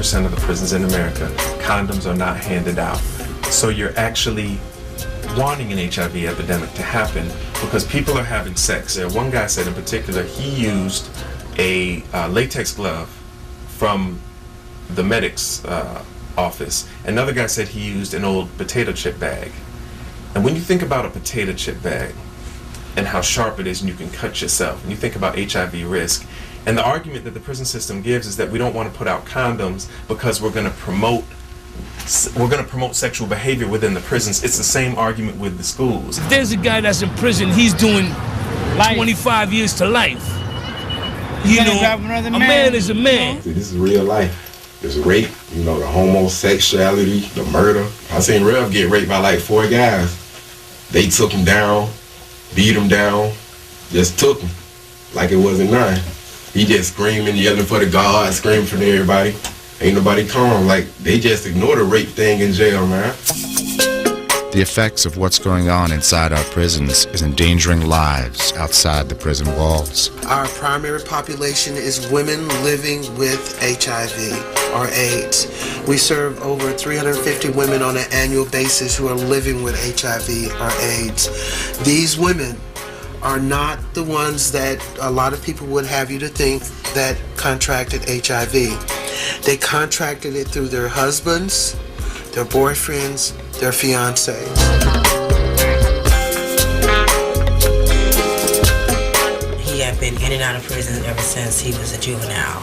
99% of the prisons in America, condoms are not handed out. So you're actually wanting an HIV epidemic to happen because people are having sex. One guy said in particular he used a latex glove from the medic's office. Another guy said he used an old potato chip bag. And when you think about a potato chip bag and how sharp it is and you can cut yourself, and you think about HIV risk, and the argument that the prison system gives is that we don't want to put out condoms because we're going to promote sexual behavior within the prisons. It's the same argument with the schools. If there's a guy that's in prison, he's doing 25 years to life. You know, a man is a man. This is real life. There's rape, you know, the homosexuality, the murder. I seen Rev get raped by like 4 guys. They took him down, beat him down, just took him like it wasn't none. He just screaming, yelling for the guards, screaming for everybody. Ain't nobody calm. Like, they just ignore the rape thing in jail, man. The effects of what's going on inside our prisons is endangering lives outside the prison walls. Our primary population is women living with HIV or AIDS. We serve over 350 women on an annual basis who are living with HIV or AIDS. These women are not the ones that a lot of people would have you to think that contracted HIV. They contracted it through their husbands, their boyfriends, their fiancés. He had been in and out of prison ever since he was a juvenile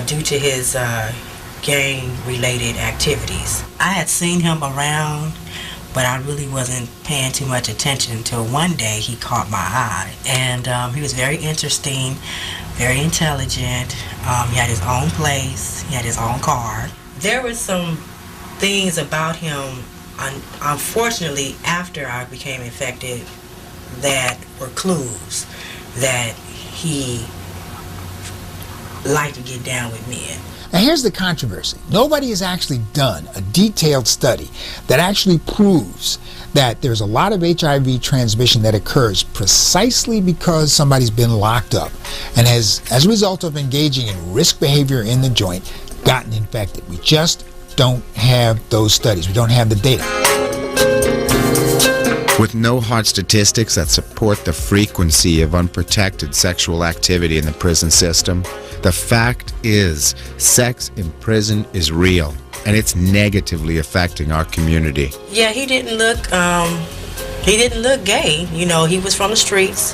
due to his gang-related activities. I had seen him around, but I really wasn't paying too much attention until one day he caught my eye. And he was very interesting, very intelligent. He had his own place, he had his own car. There were some things about him, unfortunately, after I became infected, that were clues that he liked to get down with men. Now here's the controversy. Nobody has actually done a detailed study that actually proves that there's a lot of HIV transmission that occurs precisely because somebody's been locked up and has, as a result of engaging in risk behavior in the joint, gotten infected. We just don't have those studies. We don't have the data. With no hard statistics that support the frequency of unprotected sexual activity in the prison system, the fact is, sex in prison is real, and it's negatively affecting our community. Yeah, he didn't look gay. You know, he was from the streets.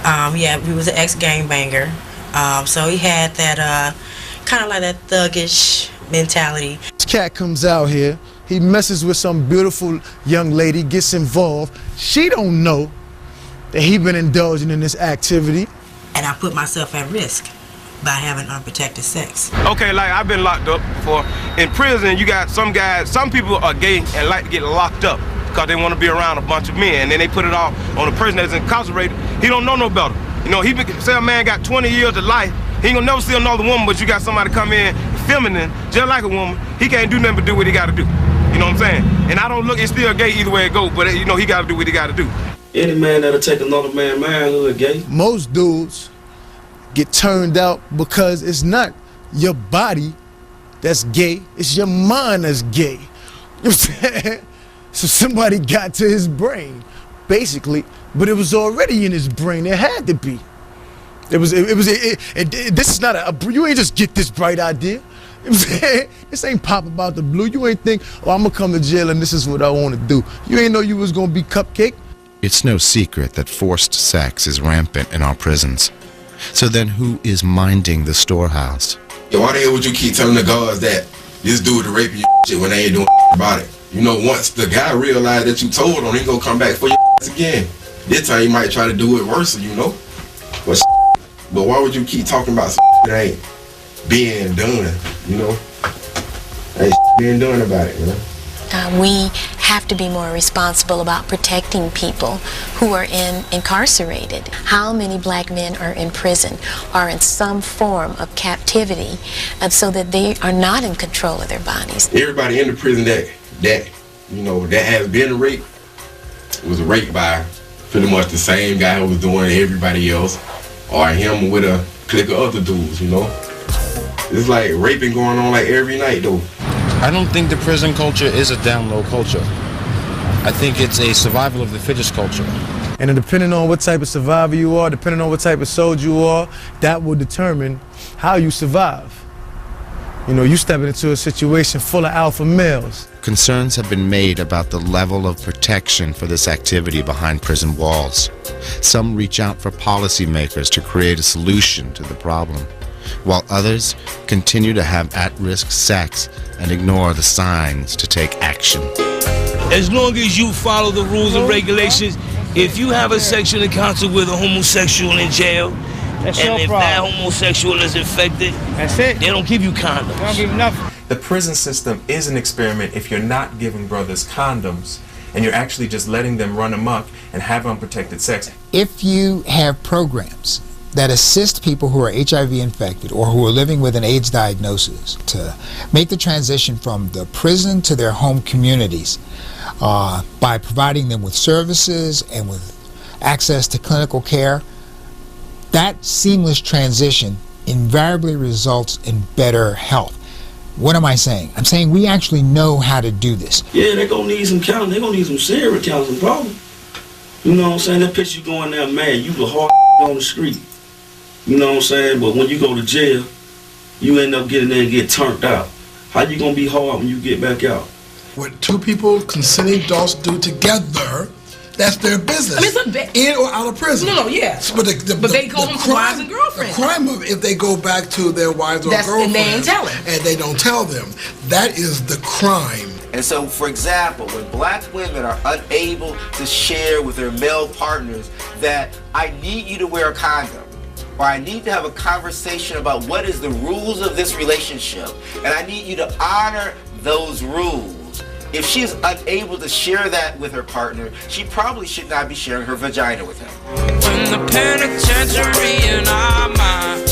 He was an ex-gangbanger. So he had that kind of like that thuggish mentality. This cat comes out here, he messes with some beautiful young lady, gets involved. She don't know that he been indulging in this activity. And I put myself at risk by having unprotected sex. Okay, like I've been locked up before. In prison, you got some guys, some people are gay and like to get locked up because they want to be around a bunch of men, and then they put it all on the person that's incarcerated. He don't know no better. You know, say a man got 20 years of life, he ain't gonna never see another woman, but you got somebody come in feminine, just like a woman, he can't do nothing but do what he gotta do. You know what I'm saying? And I don't look, it's still gay either way it goes, but you know, he gotta do what he gotta do. Any man that'll take another man's manhood gay. Most dudes get turned out because it's not your body that's gay, it's your mind that's gay. You know what I'm saying? So somebody got to his brain, basically, but it was already in his brain. It had to be. This is not you ain't just get this bright idea. You know what I'm saying? This ain't pop about the blue. You ain't think, oh, I'm gonna come to jail and this is what I want to do. You ain't know you was gonna be cupcake. It's no secret that forced sex is rampant in our prisons. So then who is minding the storehouse? Yo, why the hell would you keep telling the guards that this dude is raping your shit when they ain't doing about it? You know, once the guy realized that you told him, he gonna come back for your again. This time he might try to do it worse, you know? But why would you keep talking about that ain't being done, you know? Ain't being done about it, you know? We have to be more responsible about protecting people who are incarcerated. How many black men are in prison, are in some form of captivity, so that they are not in control of their bodies? Everybody in the prison that you know, that has been raped was raped by pretty much the same guy who was doing everybody else, or him with a clique of other dudes, you know? It's like raping going on like every night though. I don't think the prison culture is a down low culture. I think it's a survival of the fittest culture. And depending on what type of survivor you are, depending on what type of soldier you are, that will determine how you survive. You know, you stepping into a situation full of alpha males. Concerns have been made about the level of protection for this activity behind prison walls. Some reach out for policymakers to create a solution to the problem, while others continue to have at-risk sex and ignore the signs to take action. As long as you follow the rules and regulations, if you have a sexual encounter with a homosexual in jail, that's and your if problem. that homosexual is infected, that's it. They don't give you condoms. They don't give you nothing. The prison system is an experiment if you're not giving brothers condoms and you're actually just letting them run amok and have unprotected sex. If you have programs that assist people who are HIV infected or who are living with an AIDS diagnosis to make the transition from the prison to their home communities by providing them with services and with access to clinical care, that seamless transition invariably results in better health. What am I saying? I'm saying we actually know how to do this. Yeah, they're gonna need some counseling. They're gonna need some serious counseling, probably. You know what I'm saying? That picture you going there mad, you the hard on the street. You know what I'm saying? But when you go to jail, you end up getting there and get turned out. How you gonna be hard when you get back out? What two people, consenting adults, do together, that's their business. I mean, in or out of prison. No, yeah. But they go home to wives and girlfriends. The crime of if they go back to their wives or girlfriends and they ain't telling. And they don't tell them. That is the crime. And so, for example, when black women are unable to share with their male partners that I need you to wear a condom, or I need to have a conversation about what is the rules of this relationship, and I need you to honor those rules. If she is unable to share that with her partner, she probably should not be sharing her vagina with him. When the penitentiary in our mind